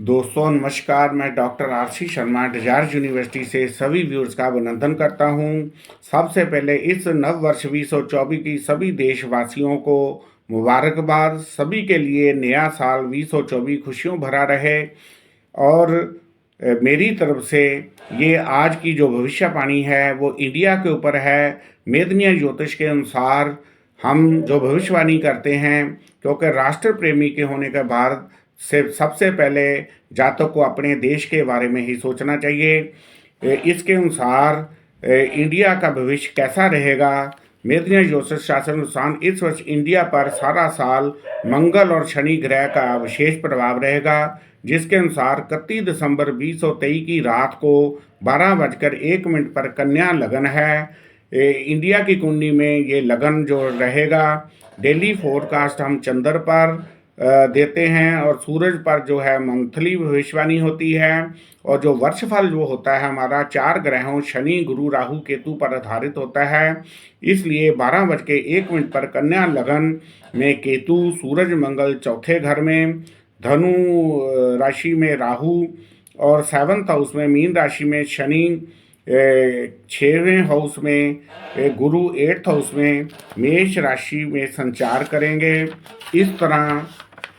दोस्तों नमस्कार। मैं doctor RC Sharma Desire University से सभी व्यूअर्स का अभिनंदन करता हूं। सबसे पहले इस नव वर्ष 2024 की सभी देशवासियों को मुबारकबाद। सभी के लिए नया साल 2024 खुशियों भरा रहे। और मेरी तरफ से ये आज की जो भविष्यवाणी है वो इंडिया के ऊपर है। मेदनीय ज्योतिष के अनुसार हम जो भविष्यवाणी करते हैं, क्योंकि राष्ट्र प्रेमी के होने के बाद से सबसे पहले जातक को अपने देश के बारे में ही सोचना चाहिए। इसके अनुसार इंडिया का भविष्य कैसा रहेगा। मेदनीय ज्योतिष शास्त्र अनुसार इस वर्ष इंडिया पर सारा साल मंगल और शनि ग्रह का विशेष प्रभाव रहेगा, जिसके अनुसार 31 दिसंबर 2023 की रात को 12:01 पर कन्या लगन है। इंडिया की कुंडली में ये लगन जो रहेगा, डेली फोरकास्ट हम चंद्र पर देते हैं और सूरज पर जो है मंथली भविष्यवाणी होती है। और जो वर्षफल जो होता है हमारा 4 ग्रहों शनि गुरु राहु केतु पर आधारित होता है। इसलिए 12:01 पर कन्या लगन में केतु, सूरज मंगल चौथे घर में, धनु राशि में राहु और 7th हाउस में मीन राशि में शनि, 6वें हाउस में गुरु, 8th हाउस में मेष राशि में संचार करेंगे। इस तरह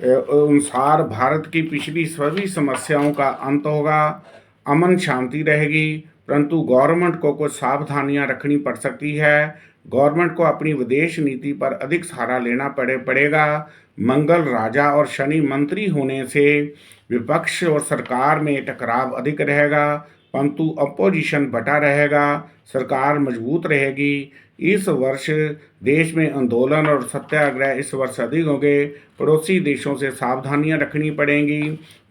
अनुसार भारत की पिछली सभी समस्याओं का अंत होगा, अमन शांति रहेगी। परंतु गवर्नमेंट को कुछ सावधानियां रखनी पड़ सकती है। गवर्नमेंट को अपनी विदेश नीति पर अधिक सहारा लेना पड़ेगा। मंगल राजा और शनि मंत्री होने से विपक्ष और सरकार में टकराव अधिक रहेगा, परंतु अपोजिशन बटा रहेगा, सरकार मजबूत रहेगी। इस वर्ष देश में आंदोलन और सत्याग्रह इस वर्ष अधिक होंगे। पड़ोसी देशों से सावधानियां रखनी पड़ेंगी।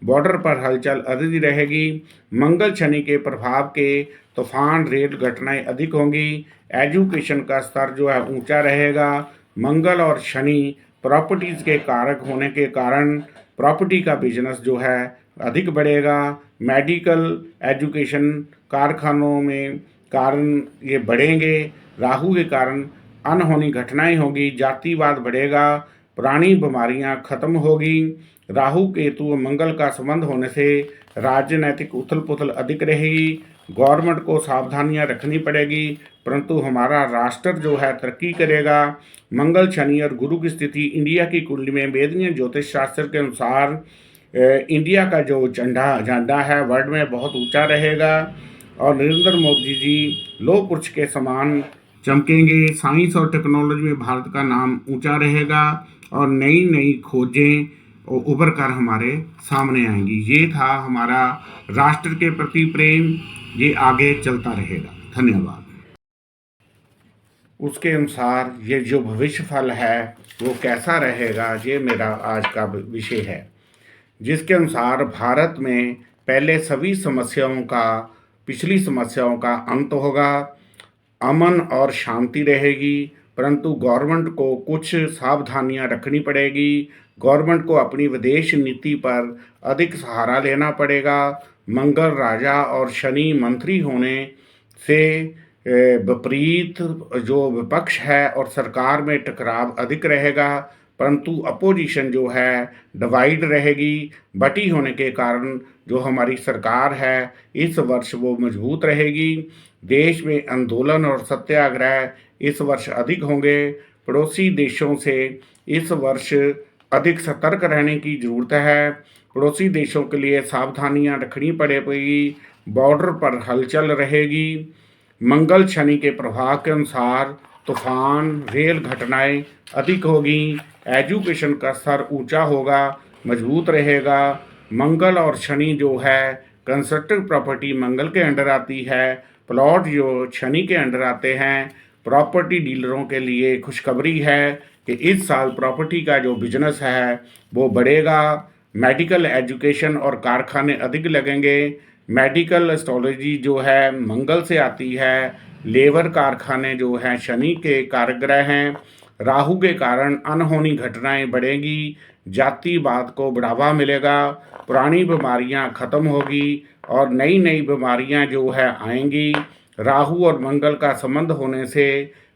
बॉर्डर पर हलचल अधिक रहेगी। मंगल शनि के प्रभाव के तूफान रेल घटनाएं अधिक होंगी। एजुकेशन का स्तर जो है ऊंचा रहेगा। मंगल और शनि प्रॉपर्टीज के कारक होने के कारण प्रॉपर्टी का बिजनेस जो है अधिक बढ़ेगा। मेडिकल, एजुकेशन, कारखानों में कारण ये बढ़ेंगे। राहु के कारण अनहोनी घटनाएं होगी, जातिवाद बढ़ेगा, पुरानी बीमारियां खत्म होगी। राहु केतु और मंगल का संबंध होने से राजनैतिक उथल पुथल अधिक रहेगी। गवर्नमेंट को सावधानियां रखनी पड़ेगी, परंतु हमारा राष्ट्र जो है तरक्की करेगा। मंगल शनि और गुरु की स्थिति इंडिया की कुंडली में वेदनीय ज्योतिष शास्त्र के अनुसार इंडिया का जो झंडा है वर्ल्ड में बहुत ऊंचा रहेगा और नरेंद्र मोदी जी लोह पुरुष के समान चमकेंगे। साइंस और टेक्नोलॉजी में भारत का नाम ऊंचा रहेगा और नई नई खोजें उभर कर हमारे सामने आएंगी। ये था हमारा राष्ट्र के प्रति प्रेम, ये आगे चलता रहेगा। धन्यवाद। उसके अनुसार ये जो भविष्य फल है वो कैसा रहेगा, ये मेरा आज का विषय है, जिसके अनुसार भारत में पहले सभी समस्याओं का, पिछली समस्याओं का अंत होगा, अमन और शांति रहेगी। परंतु गवर्नमेंट को कुछ सावधानियां रखनी पड़ेगी। गवर्नमेंट को अपनी विदेश नीति पर अधिक सहारा लेना पड़ेगा। मंगल राजा और शनि मंत्री होने से विपरीत जो विपक्ष है और सरकार में टकराव अधिक रहेगा, परंतु अपोजिशन जो है डिवाइड रहेगी। बटी होने के कारण जो हमारी सरकार है इस वर्ष वो मजबूत रहेगी। देश में आंदोलन और सत्याग्रह इस वर्ष अधिक होंगे। पड़ोसी देशों से इस वर्ष अधिक सतर्क रहने की ज़रूरत है। पड़ोसी देशों के लिए सावधानियां रखनी पड़ेगी। बॉर्डर पर हलचल रहेगी। मंगल शनि के प्रभाव के अनुसार तूफान, रेल घटनाएं अधिक होगी। एजुकेशन का स्तर ऊंचा होगा, मजबूत रहेगा। मंगल और शनि जो है कंस्ट्रक्टिव प्रॉपर्टी मंगल के अंडर आती है, प्लॉट जो शनि के अंडर आते हैं। प्रॉपर्टी डीलरों के लिए खुशखबरी है कि इस साल प्रॉपर्टी का जो बिजनेस है वो बढ़ेगा। मेडिकल, एजुकेशन और कारखाने अधिक लगेंगे। मेडिकल एस्ट्रोलॉजी जो है मंगल से आती है। लेबर कारखाने जो हैं शनि के कारग्रह हैं। राहु के कारण अनहोनी घटनाएं बढ़ेंगी। जातिवाद को बढ़ावा मिलेगा। पुरानी बीमारियां खत्म होगी और नई नई बीमारियां जो है आएंगी। राहु और मंगल का संबंध होने से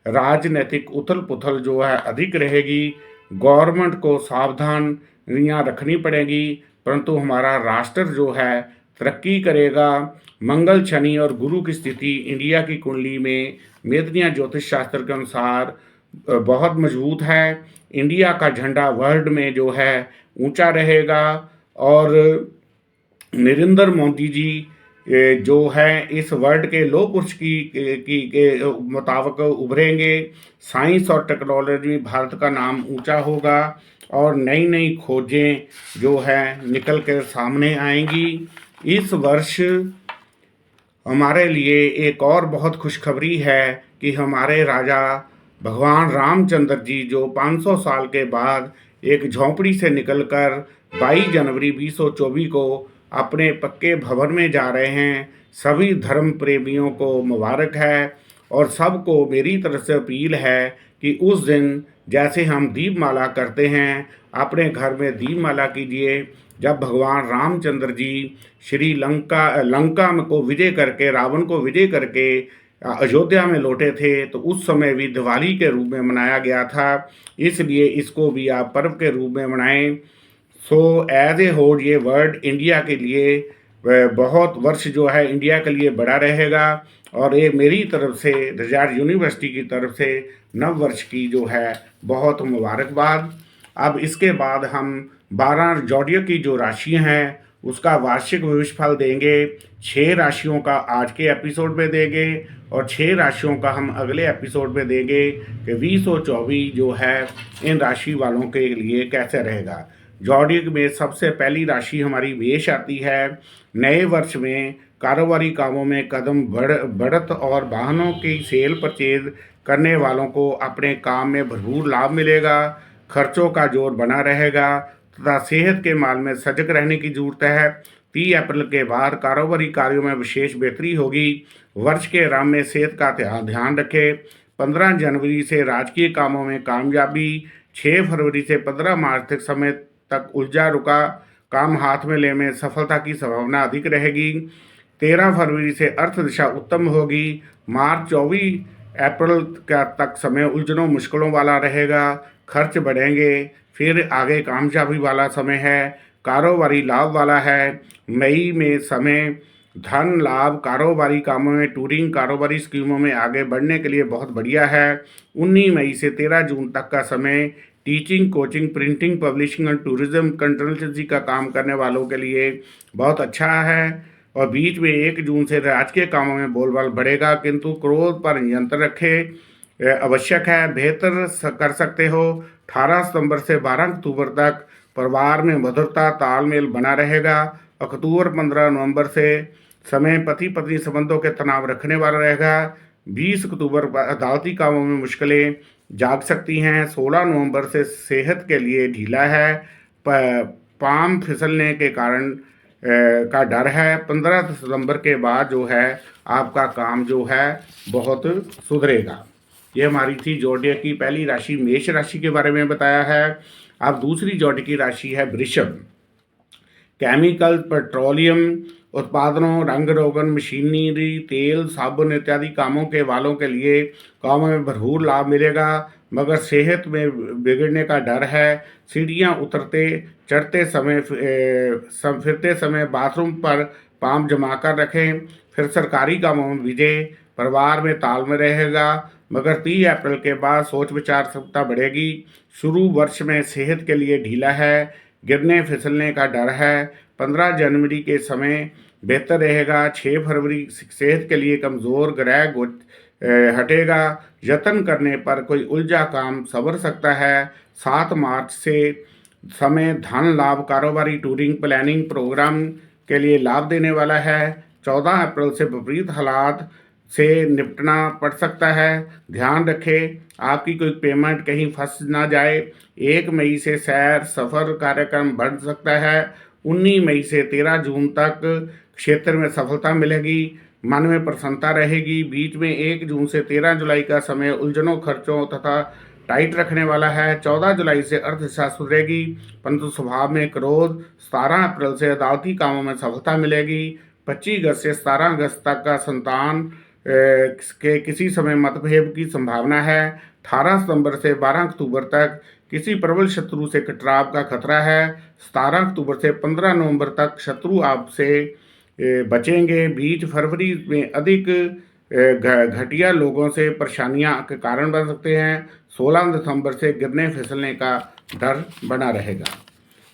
राजनीतिक उथल पुथल जो है अधिक रहेगी। गवर्नमेंट को सावधानियां रखनी पड़ेगी, परंतु हमारा राष्ट्र जो है तरक्की करेगा। मंगल, शनि और गुरु की स्थिति इंडिया की कुंडली में मेदनिया ज्योतिष शास्त्र के अनुसार बहुत मजबूत है। इंडिया का झंडा वर्ल्ड में जो है ऊंचा रहेगा और नरेंद्र मोदी जी जो है इस वर्ल्ड के लौह पुरुष की के मुताबिक उभरेंगे। साइंस और टेक्नोलॉजी में भारत का नाम ऊंचा होगा और नई नई खोजें जो है निकल कर सामने आएंगी। इस वर्ष हमारे लिए एक और बहुत खुशखबरी है कि हमारे राजा भगवान रामचंद्र जी जो 500 साल के बाद एक झोंपड़ी से निकलकर 22 जनवरी 2024 को अपने पक्के भवन में जा रहे हैं। सभी धर्म प्रेमियों को मुबारक है और सबको मेरी तरफ से अपील है कि उस दिन जैसे हम दीपमाला करते हैं अपने घर में दीपमाला कीजिए। जब भगवान रामचंद्र जी श्री लंका को विजय करके रावण को विजय करके अयोध्या में लौटे थे तो उस समय भी दिवाली के रूप में मनाया गया था, इसलिए इसको भी आप पर्व के रूप में मनाएं। सो एज ए होल ये वर्ड इंडिया के लिए बहुत वर्ष जो है इंडिया के लिए बड़ा रहेगा और ये मेरी तरफ से रिजार्ट यूनिवर्सिटी की तरफ से नव वर्ष की जो है बहुत मुबारकबाद। अब इसके बाद हम 12 जॉडियो की जो राशियां हैं उसका वार्षिक भविष्यफल देंगे। 6 राशियों का आज के एपिसोड में देंगे और 6 राशियों का हम अगले एपिसोड में देंगे कि 2024 जो है इन राशि वालों के लिए कैसे रहेगा। जॉडिक में सबसे पहली राशि हमारी मेष आती है। नए वर्ष में कारोबारी कामों में कदम बढ़त और वाहनों की सेल परचेज करने वालों को अपने काम में भरपूर लाभ मिलेगा। खर्चों का जोर बना रहेगा तथा सेहत के मामले में सजग रहने की जरूरत है। 30 अप्रैल के बाद कारोबारी कार्यों में विशेष बेहतरी होगी। वर्ष के आरंभ में सेहत का ध्यान रखें। 15 जनवरी से राजकीय कामों में कामयाबी। 6 फरवरी से 15 मार्च तक समय तक उलझा रुका काम हाथ में लेने में सफलता की संभावना अधिक रहेगी। 13 फरवरी से अर्थ दिशा उत्तम होगी। मार्च 24 अप्रैल का तक समय उलझनों मुश्किलों वाला रहेगा। खर्च बढ़ेंगे, फिर आगे कामयाबी वाला समय है। कारोबारी लाभ वाला है। मई में समय धन लाभ, कारोबारी कामों में टूरिंग, कारोबारी स्कीमों में आगे बढ़ने के लिए बहुत बढ़िया है। 19 मई से 13 जून तक का समय टीचिंग, कोचिंग, प्रिंटिंग, पब्लिशिंग और टूरिज्म कंसल्टेंसी का काम करने वालों के लिए बहुत अच्छा है। और बीच में 1 जून से राजकीय कामों में बोलबाल बढ़ेगा, किंतु क्रोध पर नियंत्रण रखें आवश्यक है। बेहतर कर सकते हो। 18 सितंबर से 12 अक्टूबर तक परिवार में मधुरता तालमेल बना रहेगा। अक्टूबर 15 नवंबर से समय पति पत्नी संबंधों के तनाव रखने वाला रहेगा। 20 अक्टूबर अदालती कामों में मुश्किलें जाग सकती हैं। 16 नवंबर से सेहत के लिए ढीला है। पाम फिसलने के कारण का डर है। 15 सितंबर के बाद जो है आपका काम जो है बहुत सुधरेगा। ये हमारी थी जोडियक की पहली राशि मेष राशि के बारे में बताया है। अब दूसरी जोडियक की राशि है वृषभ। केमिकल, पेट्रोलियम उत्पादनों, रंग रोगन, मशीनरी, तेल, साबुन इत्यादि कामों के वालों के लिए कामों में भरपूर लाभ मिलेगा, मगर सेहत में बिगड़ने का डर है। सीढ़ियाँ उतरते चढ़ते समय फिरते समय बाथरूम पर पाम जमा कर रखें। फिर सरकारी कामों में विजय, परिवार में तालमेल रहेगा, मगर 30 अप्रैल के बाद सोच विचार क्षमता बढ़ेगी। शुरू वर्ष में सेहत के लिए ढीला है, गिरने फिसलने का डर है। 15 जनवरी के समय बेहतर रहेगा। 6 फरवरी सेहत के लिए कमज़ोर ग्रह हटेगा। यत्न करने पर कोई उलझा काम संवर सकता है। 7 मार्च से समय धन लाभ, कारोबारी टूरिंग प्लानिंग प्रोग्राम के लिए लाभ देने वाला है। 14 अप्रैल से विपरीत हालात से निपटना पड़ सकता है, ध्यान रखें आपकी कोई पेमेंट कहीं फंस ना जाए। 1 मई से सैर सफ़र कार्यक्रम बढ़ सकता है। 19 मई से 13 जून तक क्षेत्र में सफलता मिलेगी, मन में प्रसन्नता रहेगी। बीच में 1 जून से 13 जुलाई का समय उलझनों, खर्चों तथा टाइट रखने वाला है। 14 जुलाई से अर्थदशा सुधरेगी, परंतु स्वभाव में क्रोध। 17 अप्रैल से अदालती कामों में सफलता मिलेगी। 25 अगस्त से 17 अगस्त तक का संतान के किसी समय मतभेद की संभावना है। 18 सितंबर से 12 अक्टूबर तक किसी प्रबल शत्रु से कटराव का खतरा है। 17 अक्टूबर से 15 नवंबर तक शत्रु आपसे बचेंगे। 20 फरवरी में अधिक घटिया लोगों से परेशानियां के कारण बन सकते हैं। 16 दिसंबर से गिरने फिसलने का डर बना रहेगा।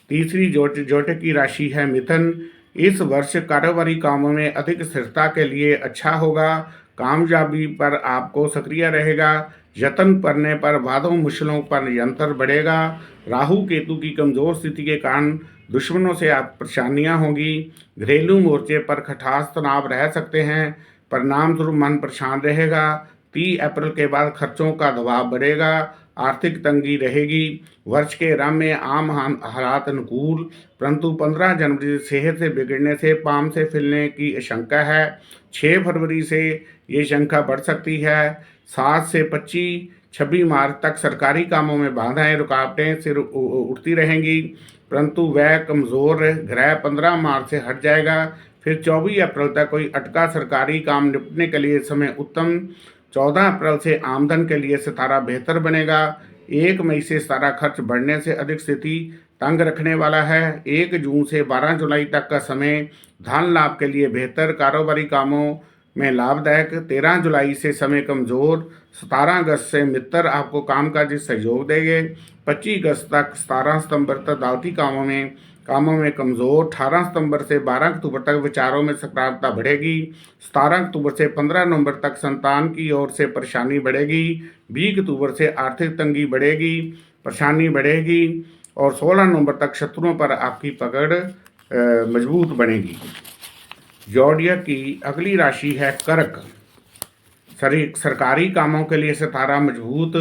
तीसरी जोटे की राशि है मिथुन। इस वर्ष कारोबारी कामों में अधिक स्थिरता के लिए अच्छा होगा। कामयाबी पर आपको सक्रिय रहेगा। यत्न करने पर वादों मुश्किलों पर नियंत्रण बढ़ेगा। राहु केतु की कमजोर स्थिति के कारण दुश्मनों से आप परेशानियां होंगी। घरेलू मोर्चे पर खटास तनाव रह सकते हैं। परिणाम स्वरूप मन परेशान रहेगा। 30 अप्रैल के बाद खर्चों का दबाव बढ़ेगा। आर्थिक तंगी रहेगी। वर्ष के आरंभ में आम हालात अनुकूल, परंतु 15 जनवरी से सेहत से बिगड़ने से पाम से फैलने की आशंका है। 6 फरवरी से ये शंका बढ़ सकती है। 7 से 26 मार्च तक सरकारी कामों में बाधाएं रुकावटें सिर उठती रहेंगी, परंतु वह कमज़ोर ग्रह 15 मार्च से हट जाएगा। फिर 24 अप्रैल तक कोई अटका सरकारी काम निपटने के लिए समय उत्तम। 14 अप्रैल से आमदन के लिए सितारा बेहतर बनेगा। 1 मई से सारा खर्च बढ़ने से अधिक स्थिति तंग रखने वाला है। 1 जून से 12 जुलाई तक का समय धन लाभ के लिए बेहतर, कारोबारी कामों में लाभदायक। 13 जुलाई से समय कमज़ोर। 17 अगस्त से मित्र आपको कामकाजी सहयोग देंगे। 25 अगस्त तक 17 सितंबर तक अदालती कामों में कमज़ोर। 18 सितंबर से 12 अक्टूबर तक विचारों में सकारात्मकता बढ़ेगी। 17 अक्टूबर से 15 नवंबर तक संतान की ओर से परेशानी बढ़ेगी। 20 अक्टूबर से आर्थिक तंगी बढ़ेगी, परेशानी बढ़ेगी और 16 नवंबर तक शत्रुओं पर आपकी पकड़ मजबूत बनेगी। जोडियक की अगली राशि है कर्क। सरकारी कामों के लिए सितारा मजबूत।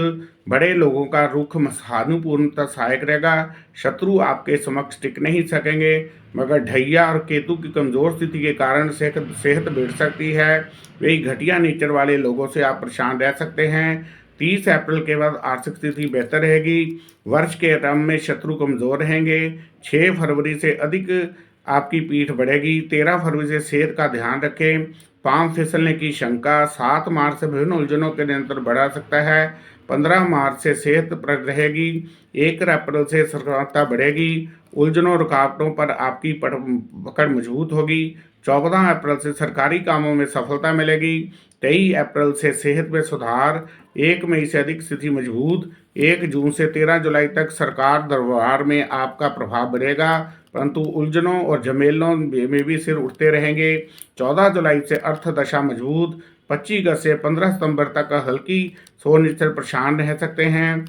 बड़े लोगों का रुख सहानुभूतिपूर्ण सहायक रहेगा। शत्रु आपके समक्ष टिक नहीं सकेंगे, मगर ढैया और केतु की कमज़ोर स्थिति के कारण सेहत बिगड़ सकती है। वही घटिया नेचर वाले लोगों से आप परेशान रह सकते हैं। 30 अप्रैल के बाद आर्थिक स्थिति बेहतर रहेगी। वर्ष के आरंभ में शत्रु कमज़ोर रहेंगे। 6 फरवरी से अधिक आपकी पीठ बढ़ेगी। 13 फरवरी से सेहत का ध्यान रखें। पांव फिसलने की शंका। 7 मार्च से विभिन्न उलझनों के नियंत्रण बढ़ा सकता है। 15 मार्च से सेहत पर रहेगी। 1 अप्रैल से सकारात्मकता बढ़ेगी। उलझनों रुकावटों पर आपकी पकड़ मजबूत होगी। 14 अप्रैल से सरकारी कामों में सफलता मिलेगी। 23 अप्रैल से सेहत में सुधार। 1 मई से अधिक स्थिति मजबूत। 1 जून से 13 जुलाई तक सरकार दरबार में आपका प्रभाव बढ़ेगा, परंतु उलझनों और झमेलों में भी सिर उठते रहेंगे। 14 जुलाई से अर्थ दशा मजबूत। 25 अगस्त से 15 सितंबर तक हल्की सोच से परेशान रह सकते हैं।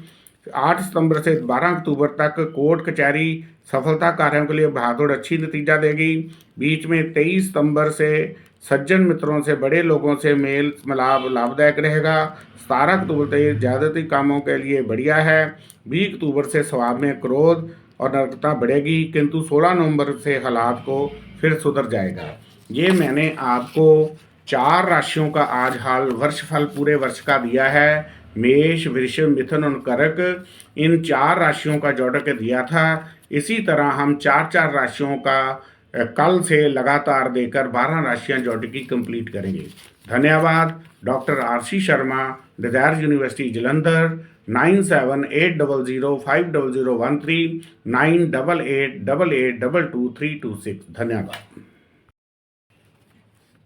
8 सितंबर से 12 अक्टूबर तक कोर्ट कचहरी सफलता कार्यों के लिए बहादुर अच्छी नतीजा देगी। बीच में 23 सितंबर से सज्जन मित्रों से, बड़े लोगों से मेल मिलाप लाभदायक रहेगा। 17 अक्टूबर तक ज़्यादातर कामों के लिए बढ़िया है। 20 अक्टूबर से स्वभाव में क्रोध और नर्कता बढ़ेगी, किंतु 16 नवंबर से हालात को फिर सुधर जाएगा। ये मैंने आपको 4 राशियों का आज हाल वर्षफल पूरे वर्ष का दिया है। मेष, वृषभ, मिथुन और कर्क, इन 4 राशियों का जोड़ के दिया था। इसी तरह हम 4-4 राशियों का कल से लगातार देकर 12 राशियां जोड़ की कंप्लीट करेंगे। धन्यवाद। Doctor RC Sharma, Desire University Jalandhar. 9780050013 9888222326। धन्यवाद।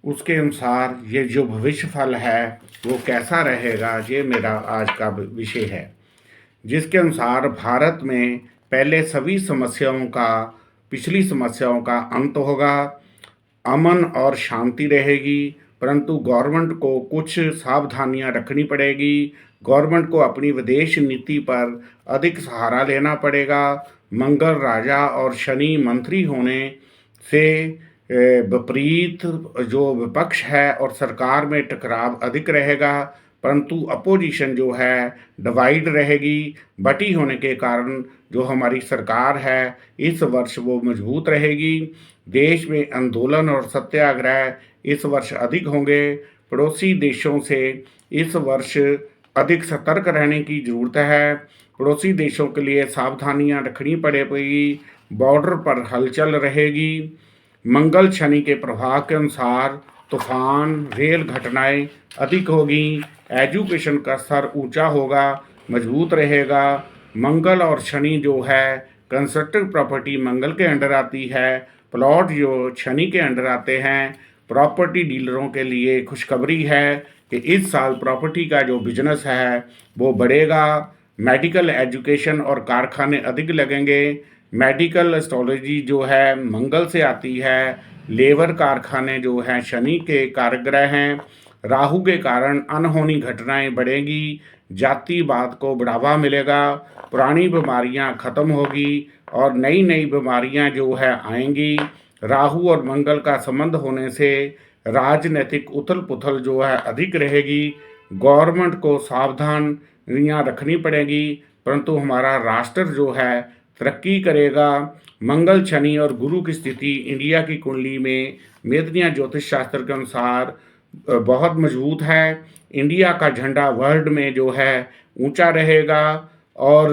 उसके अनुसार ये जो भविष्य फल है वो कैसा रहेगा, ये मेरा आज का विषय है, जिसके अनुसार भारत में पहले सभी पिछली समस्याओं का अंत होगा। अमन और शांति रहेगी, परंतु गवर्नमेंट को कुछ सावधानियां रखनी पड़ेगी। गवर्नमेंट को अपनी विदेश नीति पर अधिक सहारा लेना पड़ेगा। मंगल राजा और शनि मंत्री होने से विपरीत जो विपक्ष है और सरकार में टकराव अधिक रहेगा, परंतु अपोजिशन जो है डिवाइड रहेगी। बटी होने के कारण जो हमारी सरकार है इस वर्ष वो मजबूत रहेगी। देश में आंदोलन और सत्याग्रह इस वर्ष अधिक होंगे। पड़ोसी देशों से इस वर्ष अधिक सतर्क रहने की ज़रूरत है। पड़ोसी देशों के लिए सावधानियां रखनी पड़ेगी। बॉर्डर पर हलचल रहेगी। मंगल शनि के प्रभाव के अनुसार तूफान, रेल घटनाएं अधिक होगी। एजुकेशन का स्तर ऊंचा होगा, मजबूत रहेगा। मंगल और शनि जो है कंस्ट्रक्टिव प्रॉपर्टी मंगल के अंडर आती है, प्लॉट जो शनि के अंडर आते हैं। प्रॉपर्टी डीलरों के लिए खुशखबरी है कि इस साल प्रॉपर्टी का जो बिजनेस है वो बढ़ेगा। मेडिकल एजुकेशन और कारखाने अधिक लगेंगे। मेडिकल एस्ट्रोलॉजी जो है मंगल से आती है। लेबर कारखाने जो हैं शनि के कारग्रह हैं। राहु के कारण अनहोनी घटनाएं बढ़ेंगी। जातिवाद को बढ़ावा मिलेगा। पुरानी बीमारियां खत्म होगी और नई नई बीमारियां जो है आएंगी। राहु और मंगल का संबंध होने से राजनीतिक उथल पुथल जो है अधिक रहेगी। गवर्नमेंट को सावधानियां रखनी पड़ेगी, परंतु हमारा राष्ट्र जो है तरक्की करेगा। मंगल शनि और गुरु की स्थिति इंडिया की कुंडली में मेदनिया ज्योतिष शास्त्र के अनुसार बहुत मजबूत है। इंडिया का झंडा वर्ल्ड में जो है ऊंचा रहेगा और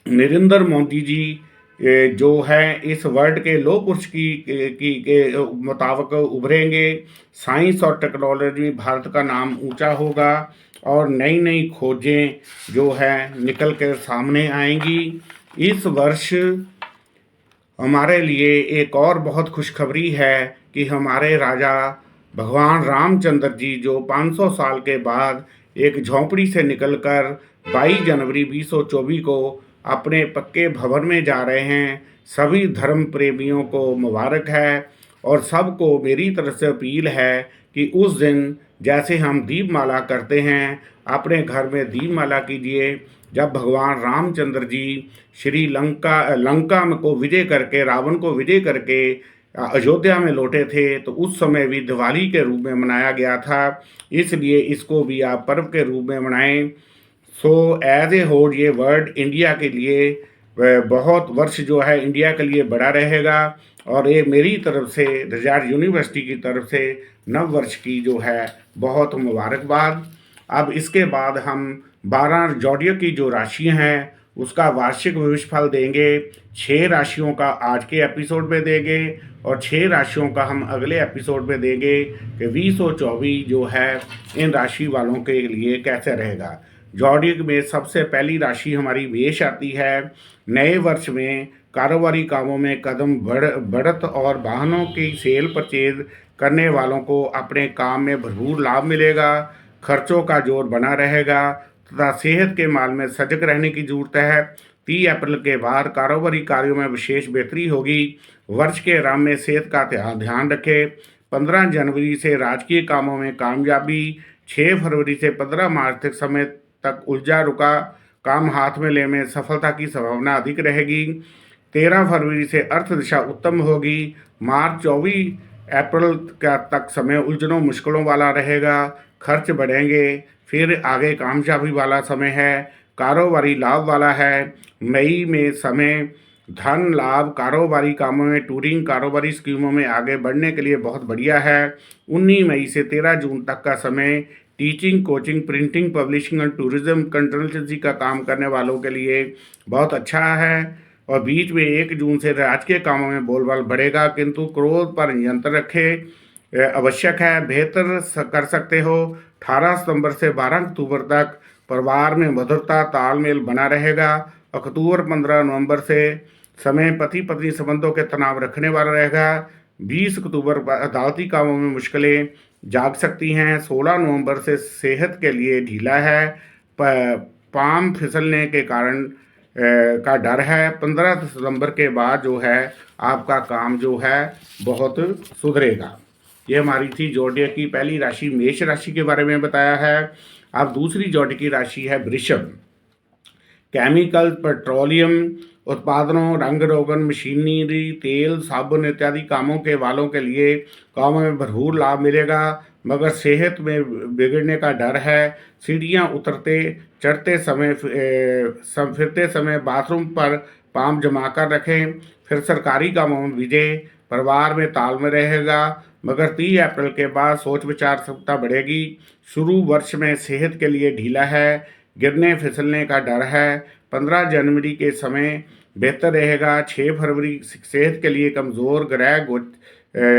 नरेंद्र मोदी जी जो है इस वर्ल्ड के लो पुरुष के मुताबिक उभरेंगे। साइंस और टेक्नोलॉजी में भारत का नाम ऊंचा होगा और नई नई खोजें जो है निकल कर सामने आएंगी। इस वर्ष हमारे लिए एक और बहुत खुशखबरी है कि हमारे राजा भगवान रामचंद्र जी जो 500 साल के बाद एक झोंपड़ी से निकलकर 22 जनवरी 2024 को अपने पक्के भवन में जा रहे हैं। सभी धर्म प्रेमियों को मुबारक है और सबको मेरी तरफ से अपील है कि उस दिन जैसे हम दीपमाला करते हैं अपने घर में दीपमाला कीजिए। जब भगवान रामचंद्र जी श्री लंका को विजय करके रावण को विजय करके अयोध्या में लौटे थे तो उस समय भी दिवाली के रूप में मनाया गया था, इसलिए इसको भी आप पर्व के रूप में मनाएं। सो एज ए होल ये वर्ड इंडिया के लिए बहुत वर्ष जो है इंडिया के लिए बड़ा रहेगा और ये मेरी तरफ से रिजार्ट यूनिवर्सिटी की तरफ से नव वर्ष की जो है बहुत मुबारकबाद। अब इसके बाद हम 12 जोडियो की जो राशियां हैं उसका वार्षिक भविष्यफल देंगे। 6 राशियों का आज के एपिसोड में देंगे और 6 राशियों का हम अगले एपिसोड में देंगे कि 2024 जो है इन राशि वालों के लिए कैसे रहेगा। जोडियक में सबसे पहली राशि हमारी मेष आती है। नए वर्ष में कारोबारी कामों में कदम बढ़त और वाहनों की सेल परचेज करने वालों को अपने काम में भरपूर लाभ मिलेगा। खर्चों का जोर बना रहेगा तथा सेहत के मामले में सजग रहने की जरूरत है। 30 अप्रैल के बाद कारोबारी कार्यों में विशेष बेहतरी होगी। वर्ष के आरंभ में सेहत का ध्यान रखें। 15 जनवरी से राजकीय कामों में कामयाबी। 6 फरवरी से 15 मार्च तक समय तक उलझा रुका काम हाथ में लेने में सफलता की संभावना अधिक रहेगी। 13 फरवरी से अर्थ दिशा उत्तम होगी। मार्च 24 अप्रैल का तक समय उलझनों मुश्किलों वाला रहेगा। खर्च बढ़ेंगे, फिर आगे कामयाबी वाला समय है। कारोबारी लाभ वाला है। मई में समय धन लाभ, कारोबारी कामों में टूरिंग, कारोबारी स्कीमों में आगे बढ़ने के लिए बहुत बढ़िया है। 19 मई से 13 जून तक का समय टीचिंग, कोचिंग, प्रिंटिंग, पब्लिशिंग और टूरिज्म कंसल्टेंसी का काम करने वालों के लिए बहुत अच्छा है। और बीच में 1 जून से राजकीय कामों में बोलबाल बढ़ेगा, किंतु क्रोध पर नियंत्रण रखें आवश्यक है। बेहतर कर सकते हो। 18 सितंबर से 12 अक्टूबर तक परिवार में मधुरता तालमेल बना रहेगा। अक्टूबर 15 नवंबर से समय पति पत्नी संबंधों के तनाव रखने वाला रहेगा। 20 अक्टूबर अदालती कामों में मुश्किलें जाग सकती हैं। 16 नवंबर से सेहत के लिए ढीला है। पाम फिसलने के कारण का डर है। 15 सितंबर के बाद जो है आपका काम जो है बहुत सुधरेगा। ये हमारी थी जोडियक की पहली राशि मेष राशि के बारे में बताया है। अब दूसरी जोडियक की राशि है वृषभ। केमिकल, पेट्रोलियम उत्पादनों, रंग रोगन, मशीनरी, तेल, साबुन इत्यादि कामों के वालों के लिए कामों में भरपूर लाभ मिलेगा, मगर सेहत में बिगड़ने का डर है। सीढ़ियाँ उतरते चढ़ते समय फिरते समय बाथरूम पर पाम जमा कर रखें। फिर सरकारी कामों में विजय, परिवार में तालमेल रहेगा, मगर 30 अप्रैल के बाद सोच विचार क्षमता बढ़ेगी। शुरू वर्ष में सेहत के लिए ढीला है, गिरने फिसलने का डर है। 15 जनवरी के समय बेहतर रहेगा। 6 फरवरी सेहत के लिए कमज़ोर ग्रह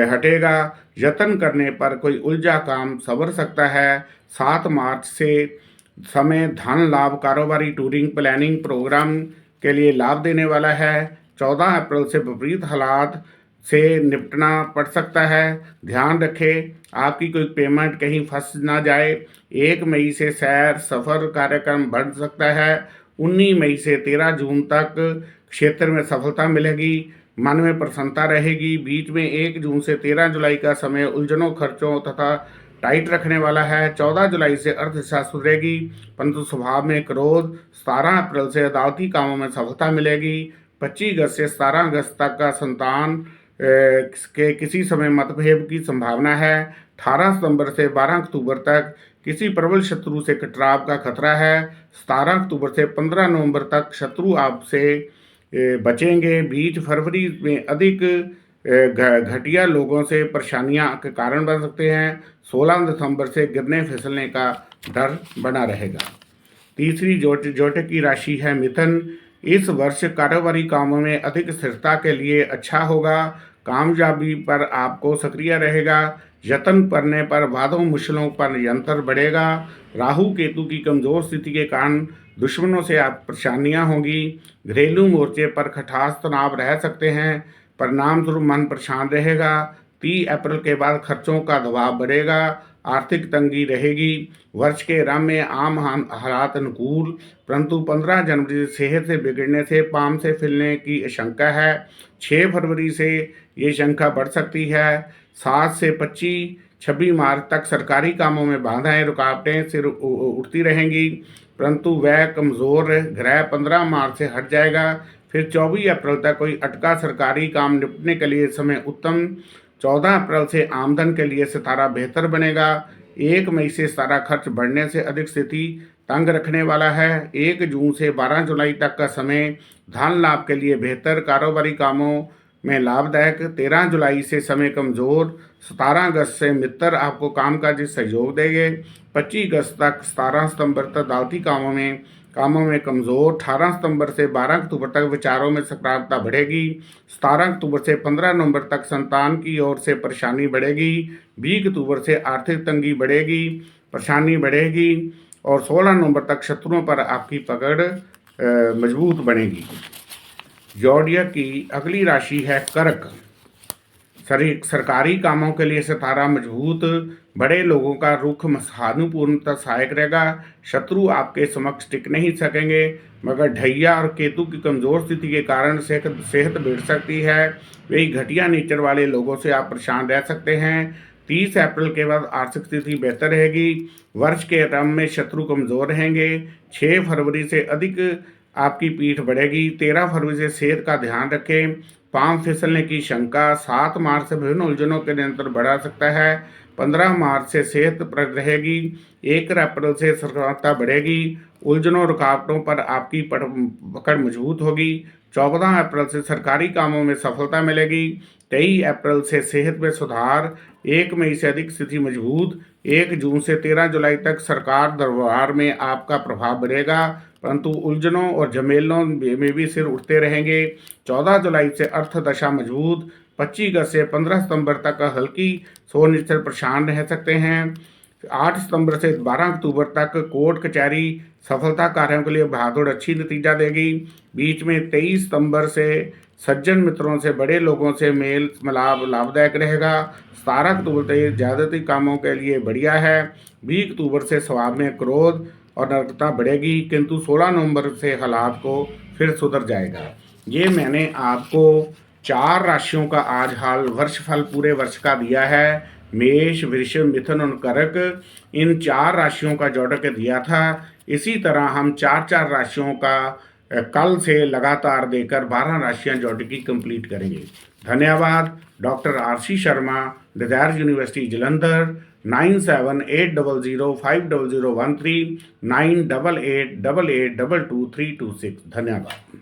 हटेगा। यत्न करने पर कोई उलझा काम संवर सकता है। 7 मार्च से समय धन लाभ, कारोबारी, टूरिंग, प्लानिंग, प्रोग्राम के लिए लाभ देने वाला है। 14 अप्रैल से विपरीत हालात से निपटना पड़ सकता है। ध्यान रखें आपकी कोई पेमेंट कहीं फंस ना जाए। 1 मई से सैर सफ़र कार्यक्रम बढ़ सकता है। 19 मई से 13 जून तक क्षेत्र में सफलता मिलेगी, मन में प्रसन्नता रहेगी। बीच में 1 जून से 13 जुलाई का समय उलझनों, खर्चों तथा टाइट रखने वाला है। 14 जुलाई से अर्थदशा सुधरेगी, परंतु स्वभाव में क्रोध। 17 अप्रैल से अदालती कामों में सफलता मिलेगी। 25 अगस्त से 17 अगस्त तक का संतान के किसी समय मतभेद की संभावना है। 18 सितंबर से 12 अक्टूबर तक किसी प्रबल शत्रु से कटराव का खतरा है। 17 अक्टूबर से 15 नवंबर तक शत्रु आपसे बचेंगे। 20 फरवरी में अधिक घटिया लोगों से परेशानियां के कारण बन सकते हैं। 16 दिसंबर से गिरने फिसलने का डर बना रहेगा। तीसरी जोटे की राशि है मिथुन। इस वर्ष कारोबारी कामों में अधिक स्थिरता के लिए अच्छा होगा। कामयाबी पर आपको सक्रिय रहेगा। यत्न करने पर वादों मुश्किलों पर नियंत्रण बढ़ेगा। राहु केतु की कमजोर स्थिति के कारण दुश्मनों से आप परेशानियां होंगी। घरेलू मोर्चे पर खटास तनाव रह सकते हैं। परिणाम स्वरूप मन परेशान रहेगा। 30 अप्रैल के बाद खर्चों का दबाव बढ़ेगा। आर्थिक तंगी रहेगी। वर्ष के आरंभ में आम हालात अनुकूल, परंतु 15 जनवरी से सेहत से बिगड़ने से पाम से फैलने की आशंका है। 6 फरवरी से ये शंका बढ़ सकती है। 7 से 26 मार्च तक सरकारी कामों में बाधाएं, रुकावटें सिर उठती रहेंगी, परंतु वह कमज़ोर ग्रह 15 मार्च से हट जाएगा। फिर 24 अप्रैल तक कोई अटका सरकारी काम निपटने के लिए समय उत्तम। 14 अप्रैल से आमदन के लिए सितारा बेहतर बनेगा। 1 मई से सारा खर्च बढ़ने से अधिक स्थिति तंग रखने वाला है। 1 जून से 12 जुलाई तक का समय धन लाभ के लिए बेहतर, कारोबारी कामों में लाभदायक। 13 जुलाई से समय कमज़ोर। 17 अगस्त से मित्र आपको कामकाजी सहयोग देंगे। 25 अगस्त तक 17 सितंबर तक अदालती कामों में कमज़ोर। 18 सितंबर से 12 अक्टूबर तक विचारों में सकारात्मकता बढ़ेगी। 17 अक्टूबर से 15 नवंबर तक संतान की ओर से परेशानी बढ़ेगी। 20 अक्टूबर से आर्थिक तंगी बढ़ेगी, परेशानी बढ़ेगी और 16 नवंबर तक शत्रुओं पर आपकी पकड़ मजबूत बनेगी। ज़ोडिएक की अगली राशि है कर्क। सरकारी कामों के लिए सितारा मजबूत, बड़े लोगों का रुख सहानुभूतिपूर्ण सहायक रहेगा। शत्रु आपके समक्ष टिक नहीं सकेंगे, मगर ढैया और केतु की कमज़ोर स्थिति के कारण सेहत बिगड़ सकती है। वही घटिया नेचर वाले लोगों से आप परेशान रह सकते हैं। 30 अप्रैल के बाद आर्थिक स्थिति बेहतर रहेगी। वर्ष के आरंभ में शत्रु कमज़ोर रहेंगे। 6 फरवरी से अधिक आपकी पीठ बढ़ेगी। 13 फरवरी से सेहत का ध्यान रखें। पांव फिसलने की शंका। 7 मार्च से विभिन्न उलझनों के नियंत्रण बढ़ा सकता है। 15 मार्च से सेहत पर रहेगी। 1 अप्रैल से सकारात्मकता बढ़ेगी। उलझनों रुकावटों पर आपकी पकड़ मजबूत होगी। 14 अप्रैल से सरकारी कामों में सफलता मिलेगी। 23 अप्रैल से सेहत में सुधार। 1 मई से अधिक स्थिति मजबूत। 1 जून से 13 जुलाई तक सरकार दरबार में आपका प्रभाव बढ़ेगा, परंतु उलझनों और झमेलों में भी सिर उठते रहेंगे। 14 जुलाई से अर्थदशा मजबूत। 25 अगस्त से 15 सितंबर तक हल्की सोच से परेशान रह सकते हैं। 8 सितंबर से 12 अक्टूबर तक कोर्ट कचहरी सफलता कार्यों के लिए बहादुर अच्छी नतीजा देगी। बीच में 23 सितंबर से सज्जन मित्रों से, बड़े लोगों से मेल मिलाप लाभदायक रहेगा। 17 अक्टूबर तक ज़्यादातर कामों के लिए बढ़िया है। 20 अक्टूबर से स्वभाव में क्रोध और नर्कता बढ़ेगी, किंतु 16 नवंबर से हालात को फिर सुधर जाएगा। ये मैंने आपको 4 राशियों का आज हाल वर्षफल पूरे वर्ष का दिया है। मेष, वृषभ, मिथुन और कर्क, इन 4 राशियों का जोड़ के दिया था। इसी तरह हम 4-4 राशियों का कल से लगातार देकर 12 राशियां जोड़ की कंप्लीट करेंगे। धन्यवाद। Doctor RC Sharma, Desire University Jalandhar. 9780050013 9888222326। धन्यवाद।